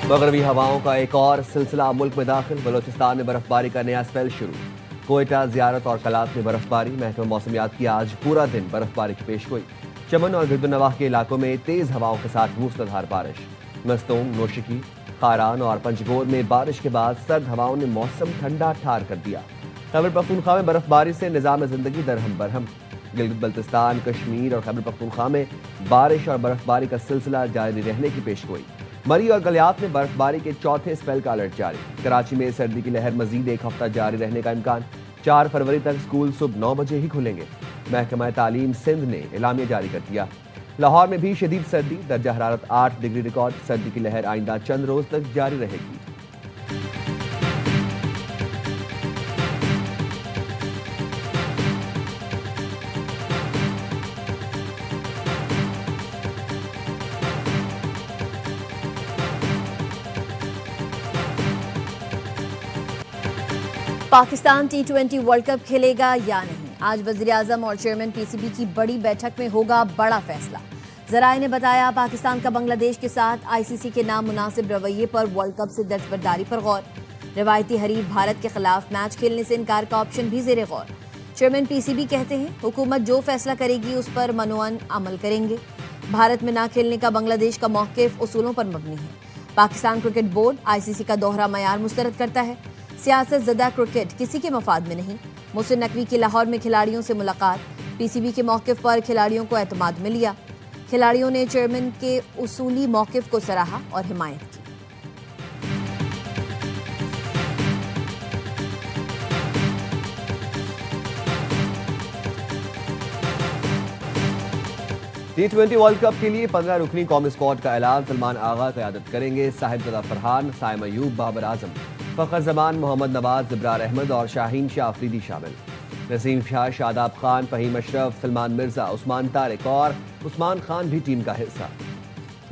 मगरबी हवाओं का एक और सिलसिला मुल्क में दाखिल। बलोचिस्तान में बर्फबारी का नया स्पेल शुरू। कोयटा, ज़ियारत और कलात में बर्फबारी। महकमा मौसमियात की आज पूरा दिन बर्फबारी की पेशगोई। चमन और गिरदुनवाह के इलाकों में तेज हवाओं के साथ मूसलाधार बारिश। मस्तूम, नौशिकी, खारान और पंजगोर में बारिश के बाद सर्द हवाओं ने मौसम ठंडा ठार कर दिया। खैबर पख्तूनख्वा में बर्फबारी से निज़ाम जिंदगी दरहम बरहम। गिलगित बल्तिस्तान, कश्मीर और खैबर पख्तूनख्वा में बारिश और बर्फबारी का सिलसिला जारी रहने की पेशगोई। मरी और गलियात में बर्फबारी के चौथे स्पेल का अलर्ट जारी। कराची में सर्दी की लहर मजीद एक हफ्ता जारी रहने का इम्कान। 4 फरवरी तक स्कूल सुबह 9 बजे ही खुलेंगे। महकमा तालीम सिंध ने एलामिया जारी कर दिया। लाहौर में भी शदीद सर्दी, दर्जा हरारत 8 डिग्री रिकॉर्ड। सर्दी की लहर आइंदा चंद रोज तक जारी रहेगी। पाकिस्तान T20 वर्ल्ड कप खेलेगा या नहीं, आज वज़ीर-ए-आज़म और चेयरमैन PCB की बड़ी बैठक में होगा बड़ा फैसला। ज़राए ने बताया, पाकिस्तान का बांग्लादेश के साथ ICC के नामुनासिब रवैये पर वर्ल्ड कप से दस्तबरदारी पर गौर। रिवायती हरीफ भारत के खिलाफ मैच खेलने से इनकार का ऑप्शन भी ज़ेरे गौर। चेयरमैन PCB कहते हैं, हुकूमत जो फैसला करेगी उस पर मनोअन अमल करेंगे। भारत में ना खेलने का बांग्लादेश का मौक़िफ़ उसूलों पर मबनी है। पाकिस्तान क्रिकेट बोर्ड ICC का दोहरा मयार मुस्तरद करता है। सियासत ज़दा क्रिकेट किसी के मफाद में नहीं। मोहसिन नकवी की लाहौर में खिलाड़ियों से मुलाकात। PCB के मौक़िफ़ पर खिलाड़ियों को एतमाद में लिया। खिलाड़ियों ने चेयरमैन के उसूली मौक़िफ़ को सराहा और हिमायत की। T20 वर्ल्ड कप के लिए 15 रुकनी कौमी स्क्वाड का ऐलान। सलमान आगा क़यादत करेंगे। साहिबजादा फरहान, साइम अयूब, बाबर आजम, फ़खर जमान, मोहम्मद नवाज, इब्रार अहमद और शाहीन शाह अफरीदी शामिल। नसीम शाह, शादाब खान, फ़हीम अशरफ, सलमान मिर्जा, उस्मान तारिक और उस्मान खान भी टीम का हिस्सा।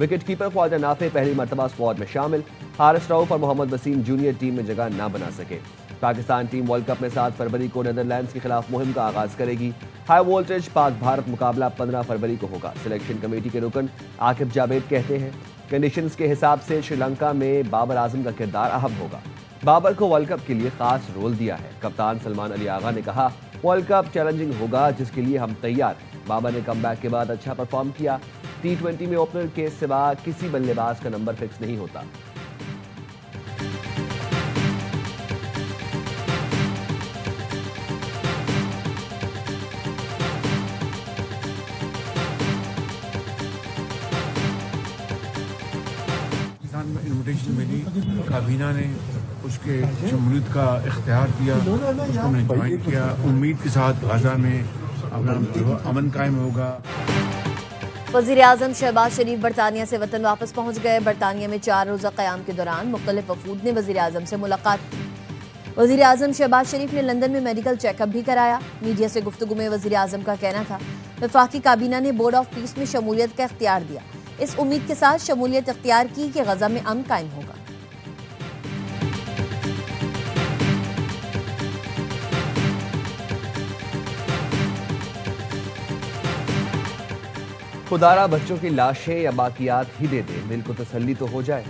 विकेट कीपर ख्वाजा नाफे पहली मरतबा स्क्वाड में शामिल। हारिस रऊफ और मोहम्मद वसीम जूनियर टीम में जगह न बना सके। पाकिस्तान टीम वर्ल्ड कप में 7 फरवरी को नीदरलैंड्स के खिलाफ मुहिम का आगाज करेगी। हाई वोल्टेज पाक भारत मुकाबला 15 फरवरी को होगा। सिलेक्शन कमेटी के रुकन आकिब जावेद कहते हैं, कंडीशंस के हिसाब से श्रीलंका में बाबर आजम का किरदार अहम होगा। बाबर को वर्ल्ड कप के लिए खास रोल दिया है। कप्तान सलमान अली आगा ने कहा, वर्ल्ड कप चैलेंजिंग होगा जिसके लिए हम तैयार हैं। बाबर ने कमबैक के बाद अच्छा परफॉर्म किया। T20 में ओपनर के सिवा किसी बल्लेबाज का नंबर फिक्स नहीं होता। इन्विटेशन मिली, काबीना ने उसके शमूलियत का इख्तियार दिया, उसको हमने ज्वाइन किया। उम्मीद के साथ गाजा में अपना अमन कायम होगा। वज़ीर-ए-आज़म शहबाज शरीफ बरतानिया से वतन वापस पहुंच गए। बरतानिया में 4 रोज़ा क़याम के दौरान मुख्तलिफ वफूद ने वज़ीर-ए-आज़म से मुलाकात की। वज़ीर-ए-आज़म शहबाज शरीफ ने लंदन में मेडिकल चेकअप भी कराया। मीडिया से गुफ्तगू में वज़ीर-ए-आज़म का कहना था, वफाकी काबीना ने बोर्ड ऑफ पीस में शमूलियत का इख्तियार दिया। इस उम्मीद के साथ शमूलियत इख्तियार की कि गजा में अमन कायम होगा। खुदारा बच्चों की लाशें या बाकियात ही दे दे, दिल को तसल्ली तो हो जाए।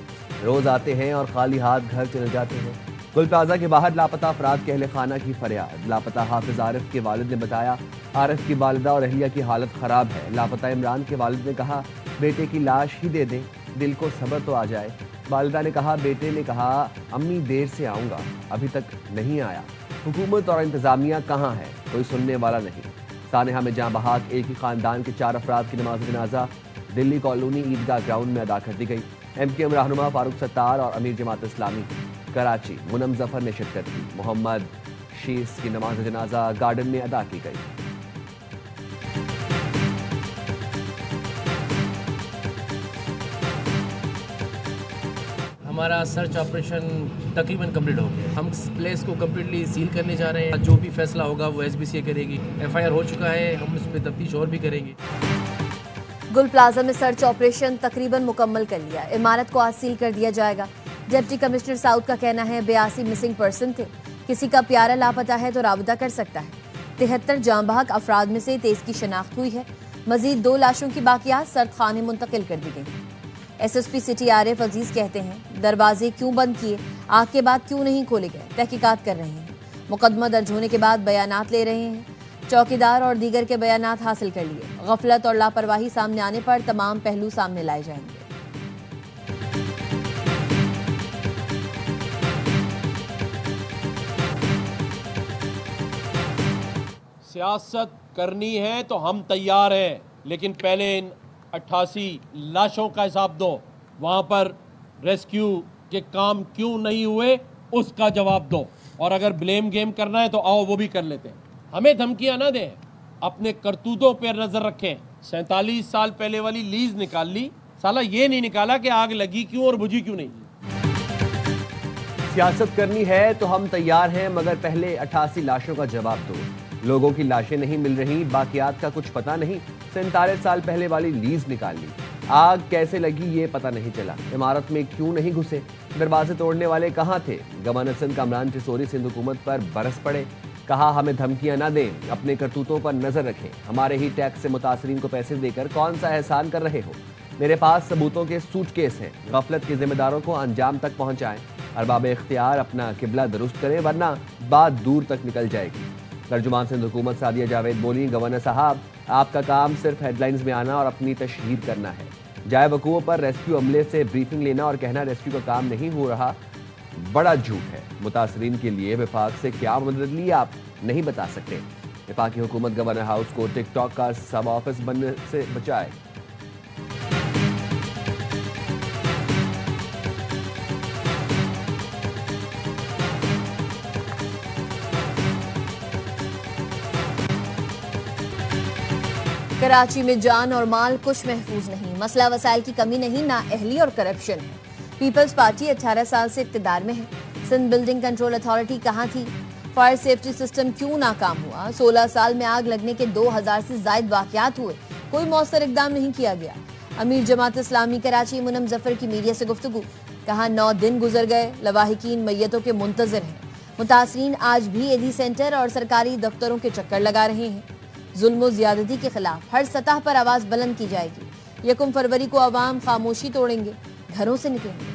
रोज आते हैं और खाली हाथ घर चले जाते हैं। गुल प्लाजा के बाहर लापता अफराद के अहले खाना की फरियाद। लापता हाफिज आरिफ के वालिद ने बताया, आरिफ की वालिदा और अहलिया की हालत खराब है। लापता इमरान के वालिद ने कहा, बेटे की लाश ही दे दें, दिल को सब्र तो आ जाए। वालिदा ने कहा, बेटे ने कहा, अम्मी देर से आऊँगा, अभी तक नहीं आया। हुकूमत और इंतज़ामिया कहाँ है, कोई सुनने वाला नहीं। सानेहा में जहाँ बहाक एक ही खानदान के 4 अफराद की नमाज जनाजा दिल्ली कॉलोनी ईदगाह ग्राउंड में अदा कर दी गई। MKM रहनुमा फारूक सत्तार और अमीर जमात इस्लामी कराची मुनम जफर ने शिरकत की। मोहम्मद शीस की नमाज जनाजा गार्डन में अदा की गई। हमारा सर्च ऑपरेशन तकरीबन कंप्लीट हो गया। हम इस प्लेस को कम्प्लीटली सील करने जा रहे हैं। जो भी फैसला होगा वो SBCA करेगी। FIR हो चुका है, हम इस पर तफ्तीश और भी करेंगे। गुल प्लाजा में सर्च ऑपरेशन तकरीबन मुकम्मल कर लिया। इमारत को आज सील कर दिया जाएगा। डिप्टी कमिश्नर साउथ का कहना है, 82 मिसिंग पर्सन थे। किसी का प्यारा लापता है तो राबता कर सकता है। 73 जाँ बहक अफराद में से 23 की शनाख्त हुई है। मजीद 2 लाशों की बाकियात सर्द खाने मुंतकिल कर दी गई। एसएसपी सिटी आरिफ अजीज कहते हैं, दरवाजे क्यों बंद किए, आग के बाद क्यों नहीं खोले गए, तहकीकात कर रहे हैं। मुकदमा दर्ज होने के बाद बयानात ले रहे हैं। चौकीदार और दीगर के बयानात हासिल कर लिए। गफलत और लापरवाही सामने आने पर तमाम पहलू सामने लाए जाएंगे। सियासत करनी है तो हम तैयार हैं, लेकिन पहले इन 88 लाशों का हिसाब दो। वहां पर रेस्क्यू के काम क्यों नहीं हुए उसका जवाब दो। और अगर ब्लेम गेम करना है तो आओ वो भी कर लेते हैं। हमें धमकियां ना दें, अपने करतूतों पर नजर रखें। 47 साल पहले वाली लीज निकाल ली, साला ये नहीं निकाला कि आग लगी क्यों और बुझी क्यों नहीं। सियासत करनी है तो हम तैयार हैं, मगर पहले 88 लाशों का जवाब दो। लोगों की लाशें नहीं मिल रही, बाकियात का कुछ पता नहीं। 47 साल पहले वाली लीज निकाल ली, आग कैसे लगी ये पता नहीं चला। इमारत में क्यों नहीं घुसे, दरवाजे तोड़ने वाले कहां थे। गवर्नर सिंध कमरान चिसोरी सिंध हुकूमत पर बरस पड़े, कहा हमें धमकियां ना दें, अपने करतूतों पर नजर रखें। हमारे ही टैक्स से मुतासरीन को पैसे देकर कौन सा एहसान कर रहे हो। मेरे पास सबूतों के सूटकेस हैं। गफलत के जिम्मेदारों को अंजाम तक पहुंचाएं। अरबाब इख्तियार अपना किबला दुरुस्त करें, वरना बात दूर तक निकल जाएगी। तर्जुमान सिंध हुकूमत सादिया जावेद बोली, गवर्नर साहब आपका काम सिर्फ हेडलाइंस में आना और अपनी तशहीर करना है। जाए वकूओं पर रेस्क्यू अमले से ब्रीफिंग लेना और कहना रेस्क्यू का काम नहीं हो रहा, बड़ा झूठ है। मुतासरीन के लिए विफाक से क्या मदद ली आप नहीं बता सकते। विफाकी हुकूमत गवर्नर हाउस को टिकटॉक का सब ऑफिस बनने से बचाए। कराची में जान और माल कुछ महफूज नहीं। मसला वसाइल की कमी नहीं, ना अहली और करप्शन है। पीपल्स पार्टी 18 साल से इक्तदार में है। सिंध बिल्डिंग कंट्रोल अथॉरिटी कहाँ थी? फायर सेफ्टी सिस्टम क्यों नाकाम हुआ? 16 साल में आग लगने के 2000 से जायद वाकयात हुए, कोई मौसर इकदाम नहीं किया गया। अमीर जमात इस्लामी कराची मुनम जफर की मीडिया से गुफ्तगू, कहा 9 दिन गुजर गए, लवाहिकीन मैयतों के मुंतजर हैं। मुतासरीन आज भी एडी सेंटर और सरकारी दफ्तरों के चक्कर लगा रहे हैं। जुल्म ज्यादती के खिलाफ हर सतह पर आवाज बुलंद की जाएगी। 1 फरवरी को अवाम खामोशी तोड़ेंगे, घरों से निकलेंगे।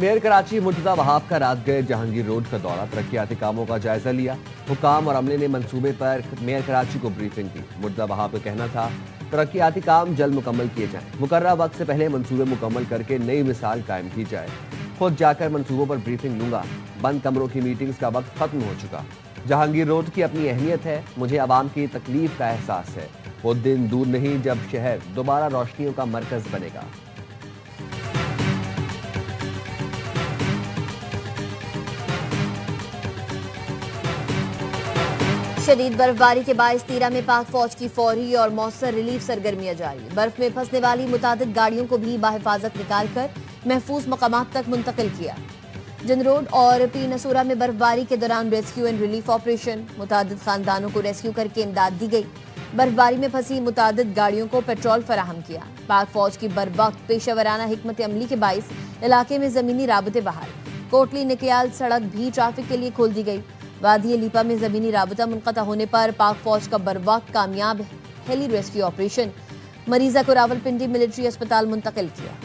मेयर कराची मुर्तजा वहाब का रात गए जहांगीर रोड का दौरा, तरक्याती कामों का जायजा लिया। हुकाम और अमले ने मंसूबे पर मेयर कराची को ब्रीफिंग दी। मुर्तजा वहाब का कहना था तरक्याती काम जल्द मुकम्मल किए जाएं। मुकर्ररा वक्त से पहले मंसूबे मुकम्मल करके नई मिसाल कायम की जाए। खुद जाकर मंसूबों पर ब्रीफिंग लूंगा। बंद कमरों की मीटिंग्स का वक्त खत्म हो चुका। जहांगीर रोड की अपनी अहमियत है, मुझे आवाम की तकलीफ का एहसास है। वो दिन दूर नहीं जब शहर दोबारा रोशनियों का मरकज बनेगा। शदीद बर्फबारी के बायस तीरा में पाक फौज की फौरी और मौसर रिलीफ सरगर्मियां जारी। बर्फ में फंसने वाली मुतादिद गाड़ियों को भी बाहिफाजत निकालकर महफूज मकामात तक मुंतकिल किया। जिन रोड और पी नसूरा में बर्फबारी के दौरान रेस्क्यू एंड रिलीफ ऑपरेशन, मुतादिद खानदानों को रेस्क्यू करके इमदाद दी गई। बर्फबारी में फंसी मुतादिद गाड़ियों को पेट्रोल फराहम किया। पाक फौज की बरवक्त पेशावराना हिकमत अमली के बायस इलाके में जमीनी राबते बहाल। कोटली निकयाल सड़क भी ट्रैफिक के लिए खोल दी गई। वादी लीपा में जमीनी राबता मुनक़ता होने पर पाक फौज का बरवक्त कामयाब हेली रेस्क्यू ऑपरेशन, मरीजा को रावलपिंडी मिलिट्री अस्पताल मुंतकिल किया।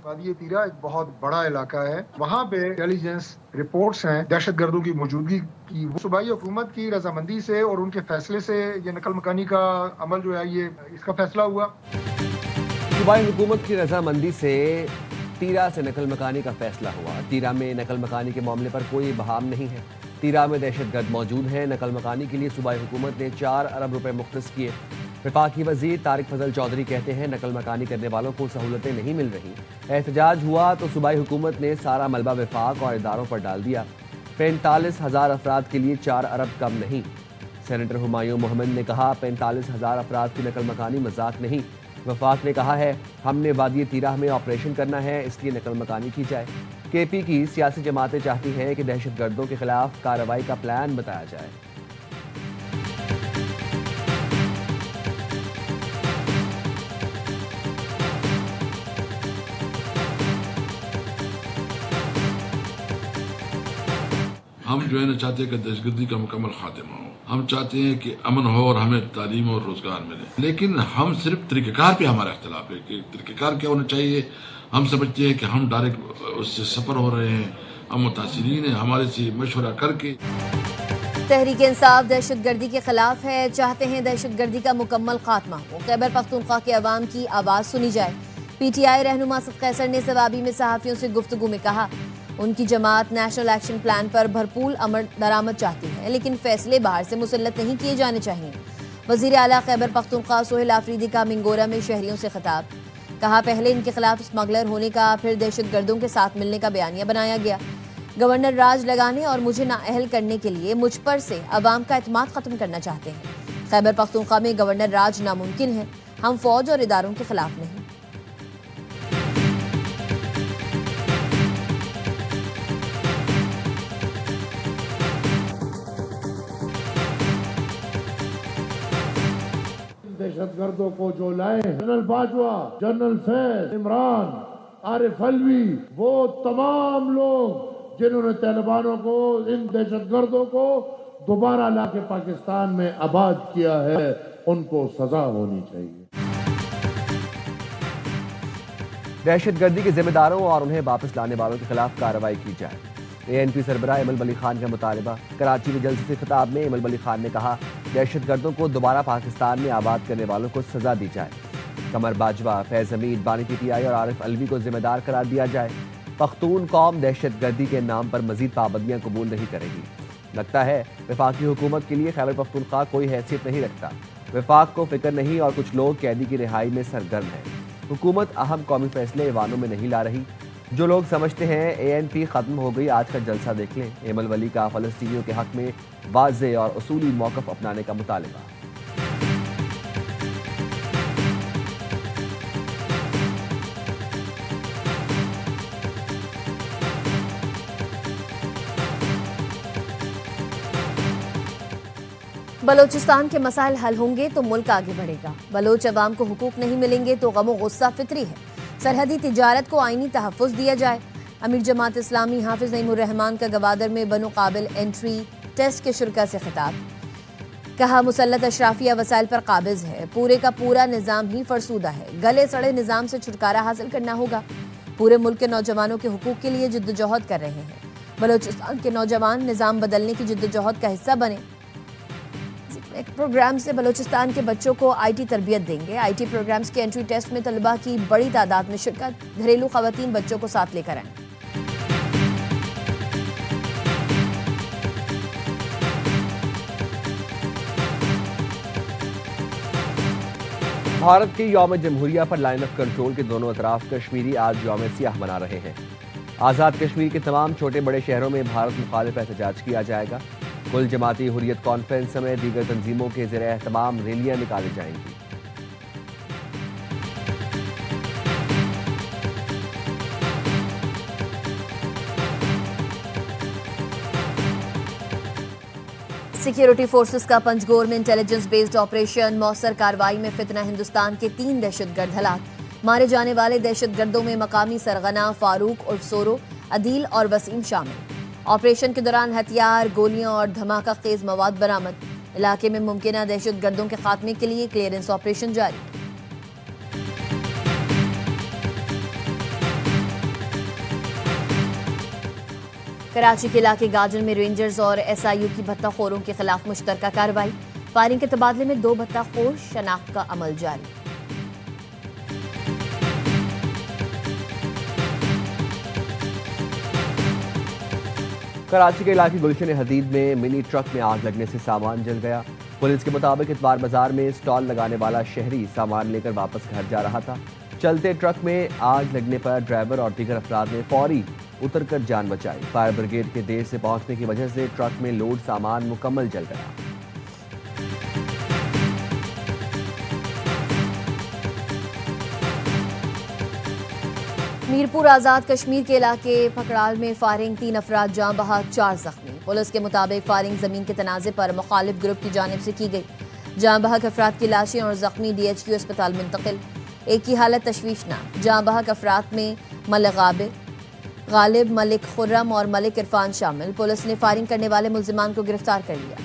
वादी तीरा एक बहुत बड़ा इलाका है। वहाँ पे इंटेलिजेंस रिपोर्ट्स हैं दहशतगर्दों की मौजूदगी की। सूबाई हुकूमत की रजामंदी से और उनके फैसले से ये नकल मकानी का अमल जो है ये इसका फैसला हुआ। सूबाई हुकूमत की रजामंदी से तीरा से नकल मकानी का फैसला हुआ। तीरा में नकल मकानी के मामले पर कोई बहाम नहीं है। तीरा में दहशतगर्द मौजूद हैं। नकल मकानी के लिए सूबाई हुकूमत ने 4 अरब रुपए मुख्तस किए। विफाकी वजीर तारिक फजल चौधरी कहते हैं नकल मकानी करने वालों को सहूलतें नहीं मिल रही। एहतजाज हुआ तो सूबाई हुकूमत ने सारा मलबा विफाक और इदारों पर डाल दिया। 45,000 अफराद के लिए 4 अरब कम नहीं। सेनेटर हुमायूं मोहम्मद ने कहा 45,000 अफराद की नकल मकानी मजाक नहीं। वफाक ने कहा है हमने वादी तीरा में ऑपरेशन करना है, इसलिए नकल मकानी की जाए। केपी की सियासी जमातें चाहती हैं कि दहशतगर्दों के खिलाफ कार्रवाई का प्लान बताया जाए। हम जो है ना चाहते हैं कि दहशतगर्दी का मुकम्मल खात्मा हो। हम चाहते हैं कि अमन हो और हमें तालीम और रोजगार मिले। लेकिन हम सिर्फ तरीक़ेकार पे हमारा इख्तलाफ है कि तरीक़ेकार क्या होना चाहिए। हम समझते हैं कि हम डायरेक्ट उससे सफ़र हो रहे हैं, हम मुतासिरीन हैं, हमारे से मशवरा करके। तहरीक इंसाफ दहशतगर्दी के खिलाफ है, चाहते हैं दहशतगर्दी का मुकम्मल खात्मा हो। खैबर पख्तूनख्वा के अवाम की आवाज़ सुनी जाए। PTI रहनुमा असद कैसर ने सवाबी में सहाफ़ियों से गुफ्तगू में कहा, उनकी जमात नेशनल एक्शन प्लान पर भरपूर अमल दरामद चाहती है, लेकिन फैसले बाहर से मुसल्लत नहीं किए जाने चाहिए। वज़ीर आला खैबर पख्तूनख्वा सोहेल आफरीदी का मिंगोरा में शहरियों से खिताब, कहा पहले इनके खिलाफ स्मगलर होने का, फिर दहशतगर्दों के साथ मिलने का बयानिया बनाया गया। गवर्नर राज लगाने और मुझे नाअहल करने के लिए मुझ पर से अवाम का एतमाद खत्म करना चाहते हैं। खैबर पख्तूनख्वा में गवर्नर राज नामुमकिन है, हम फौज और इदारों के खिलाफ नहीं। दहशतगर्दों को जो लाए, जनरल बाजवा, जनरल फैज, इमरान, आरिफ अलवी, वो तमाम लोग जिन्होंने तालिबानों को, इन दहशतगर्दों को दोबारा लाके पाकिस्तान में आबाद किया है, उनको सजा होनी चाहिए। दहशतगर्दी के जिम्मेदारों और उन्हें वापस लाने वालों के खिलाफ कार्रवाई की जाए। ANP सरबराह इमल वली खान का मुतालबा। कराची में जल्द से खिताब में इमल वली खान ने कहा, दहशतगर्दों को दोबारा पाकिस्तान में आबाद करने वालों को सजा दी जाए। कमर बाजवा, फैज हमीद, बानी PTI और आरिफ अलवी को जिम्मेदार करार दिया जाए। पख्तून कौम दहशतगर्दी के नाम पर मजीद पाबंदियां कबूल नहीं करेगी। लगता है वफाकी हुकूमत के लिए खैबर पख्तूनख्वा कोई हैसियत नहीं रखता। वफाक को फिक्र नहीं और कुछ लोग कैदी की रिहाई में सरगर्म हैं। हुकूमत अहम कौमी फैसले ईवानों में नहीं ला रही। जो लोग समझते हैं ANP खत्म हो गई, आज का जलसा देख लें। इमल वली का फ़लस्तीनियों के हक में वाज़े और उसूली मौक़िफ़ अपनाने का मुतालबा। बलोचिस्तान के मसाइल हल होंगे तो मुल्क आगे बढ़ेगा। बलोच अवाम को हुकूक नहीं मिलेंगे तो गम और गुस्सा फितरी है। सरहदी तिजारत को आईनी तहफ़्फ़ुज़ दिया जाए। अमीर जमात इस्लामी हाफिज़ नईमुर रहमान का गवादर में बनो काबिल एंट्री टेस्ट के शुरा से खिताब, कहा मुसल्लत अशराफिया वसाइल पर काबिज है, पूरे का पूरा निज़ाम ही फरसूदा है, गले सड़े निज़ाम से छुटकारा हासिल करना होगा। पूरे मुल्क के नौजवानों के हुकूक के लिए जिद्दोजहद कर रहे हैं। बलोचिस्तान के नौजवान निज़ाम बदलने की जिद्दोजहद का हिस्सा बने। एक प्रोग्राम से बलोचिस्तान के बच्चों को IT तरबियत देंगे। IT प्रोग्राम्स के एंट्री टेस्ट में तलबा की बड़ी तादाद में शिरकत। घरेलू खवातीन बच्चों को साथ लेकर आएं। भारत के यौम जमहूरिया पर लाइन ऑफ कंट्रोल के दोनों अतराफ कश्मीरी आज यौम सियाह मना रहे हैं। आज़ाद कश्मीर के तमाम छोटे बड़े शहरों में भारत मुखालिफ एहतजाज किया जाएगा। कुल जमाती हुर्रियत कॉन्फ्रेंस समेत दीगर तंजीमों के ज़रिए तमाम रैलियां निकाली जाएंगी। सिक्योरिटी फोर्सेस का पंजगोर में इंटेलिजेंस बेस्ड ऑपरेशन, मौसर कार्रवाई में फितना हिंदुस्तान के 3 दहशतगर्द हलाक। मारे जाने वाले दहशतगर्दों में मकामी सरगना फारूक उर्फ सोरो, अदील और वसीम शामिल। ऑपरेशन के दौरान हथियार, गोलियां और धमाका खेज मवाद बरामद। इलाके में मुमकिन दहशतगर्दों के खात्मे के लिए क्लियरेंस ऑपरेशन जारी। कराची के इलाके गाजर में रेंजर्स और SIU की भत्ताखोरों के खिलाफ मुश्तरका कार्रवाई। फायरिंग के तबादले में 2 भत्ताखोर, शनाख्त का अमल जारी। कराची के इलाके गुलशन हदीद में मिनी ट्रक में आग लगने से सामान जल गया। पुलिस के मुताबिक इतवार बाजार में स्टॉल लगाने वाला शहरी सामान लेकर वापस घर जा रहा था। चलते ट्रक में आग लगने पर ड्राइवर और दीगर अफराद ने फौरी उतरकर जान बचाई। फायर ब्रिगेड के देर से पहुंचने की वजह से ट्रक में लोड सामान मुकम्मल जल गया। मीरपुर आज़ाद कश्मीर के इलाके पकड़ाल में फायरिंग, 3 अफराद जाँ बहक, 4 जख्मी। पुलिस के मुताबिक फायरिंग जमीन के तनाज़े पर मुखालिफ ग्रुप की जानिब से की गई। जाँ बहक अफराद की लाशें और जख्मी DHQ अस्पताल मुंतकिल। एक की हालत तशवीशनाक। जाँ बहक अफराद में मलगाबिर, गालिब, मलिक खुर्रम और मलिक इरफान शामिल। पुलिस ने फायरिंग करने वाले मुल्जिमान को गिरफ्तार कर लिया।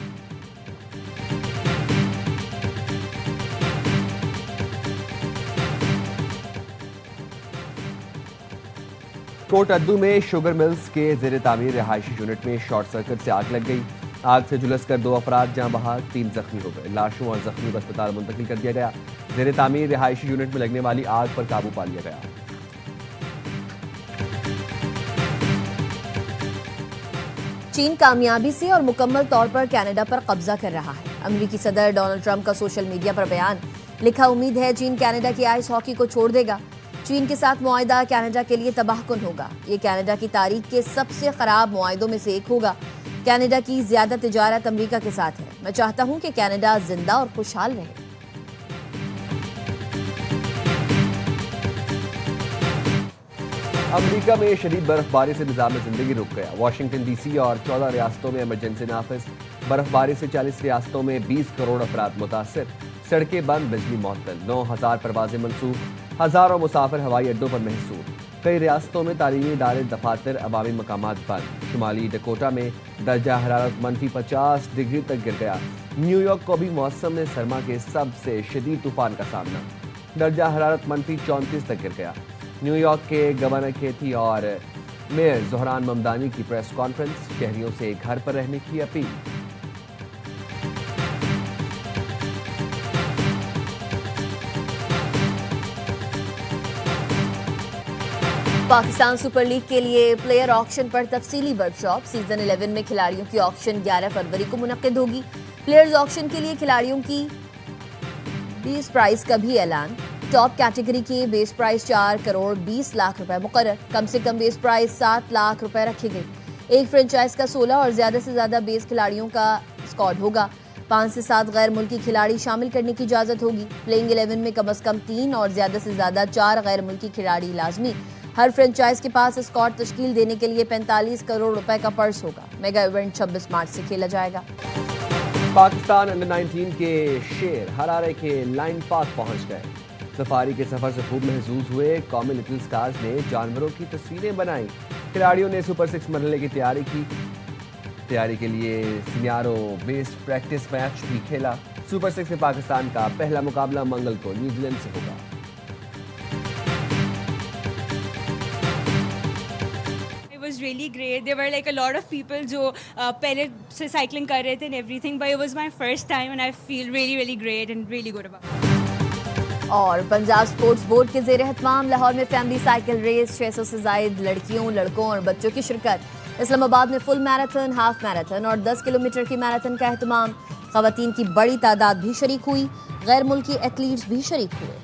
कोट अद्दू में शुगर मिल्स के जेर तामीर रिहायशी यूनिट में शॉर्ट सर्किट से आग लग गई। आग से झुलसकर 2 अफराद जाँ बहाक, 3 जख्मी हो गए। लाशों और जख्मियों को अस्पताल मुंतकिल कर दिया गया। जेर तामीर रिहायशी यूनिट में लगने वाली आग पर काबू पा लिया गया। चीन कामयाबी से और मुकम्मल तौर पर कनाडा पर कब्जा कर रहा है। अमेरिकी सदर डोनाल्ड ट्रंप का सोशल मीडिया पर बयान। लिखा, उम्मीद है चीन कनाडा की आइस हॉकी को छोड़ देगा। चीन के साथ मुआहिदा कनाडा के लिए तबाहकुन होगा। ये कनाडा की तारीख के सबसे खराब मुआहिदों में से एक होगा। कनाडा की ज्यादा तिजारत अमेरिका के साथ है। मैं चाहता हूं कि कनाडा जिंदा और खुशहाल रहे। अमेरिका में शदीद बर्फबारी से निज़ाम जिंदगी रुक गया। वाशिंगटन डीसी और 14 रियासतों में इमरजेंसी नाफिज। बर्फबारी से 40 रियासतों में 20 करोड़ अफराद मुतासर। सड़कें बंद, बिजली मुअत्तल। 9000 परवाजें मनसूख। हजारों मुसाफिर हवाई अड्डों पर महसूर। कई रियासतों में तालीमी इदारे, दफातर, अवामी मकामात बंद। शुमाली डकोटा में दर्जा हरारत -50 डिग्री तक गिर गया। न्यूयॉर्क को भी मौसम में सरमा के सबसे शदीद तूफान का सामना। दर्जा हरारत -34 तक गिर गया। न्यूयॉर्क के गवर्नर केथी और मेयर जोहरान ममदानी की प्रेस कॉन्फ्रेंस। शहरियों से घर पर रहने की अपील। पाकिस्तान सुपर लीग के लिए प्लेयर ऑक्शन पर तफसीली वर्कशॉप। सीजन 11 में खिलाड़ियों की ऑक्शन 11 फरवरी को मुनक्किद होगी। प्लेयर्स ऑक्शन के लिए खिलाड़ियों की बेस प्राइस का भी ऐलान। टॉप कैटेगरी के बेस प्राइस 4 करोड़ 20 लाख रुपए मुकर्रर। कम से कम बेस प्राइस 7 लाख रुपए रखी गई। एक फ्रेंचाइज का 16 और ज्यादा से ज्यादा बेस खिलाड़ियों का स्क्वाड होगा। 5 से 7 गैर मुल्की खिलाड़ी शामिल करने की इजाजत होगी। प्लेइंग 11 में कम से कम 3 और ज्यादा से ज्यादा 4 गैर मुल्की खिलाड़ी लाजमी। हर फ्रेंचाइज के पास स्क्वाड तश्कील देने के लिए 45 करोड़ रुपए का पर्स होगा। मेगा इवेंट 26 मार्च से खेला जाएगा। पाकिस्तान अंडर 19 के शेर हरारे के लाइन पास पहुंच गए। सफारी के सफर से खूब महसूस हुए। कौमी लिटिल स्टार्स ने जानवरों की तस्वीरें बनाई। खिलाड़ियों ने सुपर 6 मरहले की तैयारी की। तैयारी के लिए सिनियरों बेस्ड प्रैक्टिस मैच भी खेला। सुपर 6 में पाकिस्तान का पहला मुकाबला मंगल को न्यूजीलैंड से होगा। was really great. There were like a lot of people जो पहले से साइकिलिंग कर रहे थे and everything, but it was my first time and I feel really really great and really good about it. और Punjab sports board के ज़ेर एहतमाम लाहौर में फैमिली साइकिल रेस। 600 से जायद लड़कियों, लड़कों और बच्चों की शिरकत। इस्लामाबाद में फुल मैराथन, हाफ मैराथन और 10 किलोमीटर की मैराथन का एहतमाम। ख़वातीन की बड़ी तादाद भी शरीक हुई। गैर मुल्की एथलीट्स भी शरीक हुए।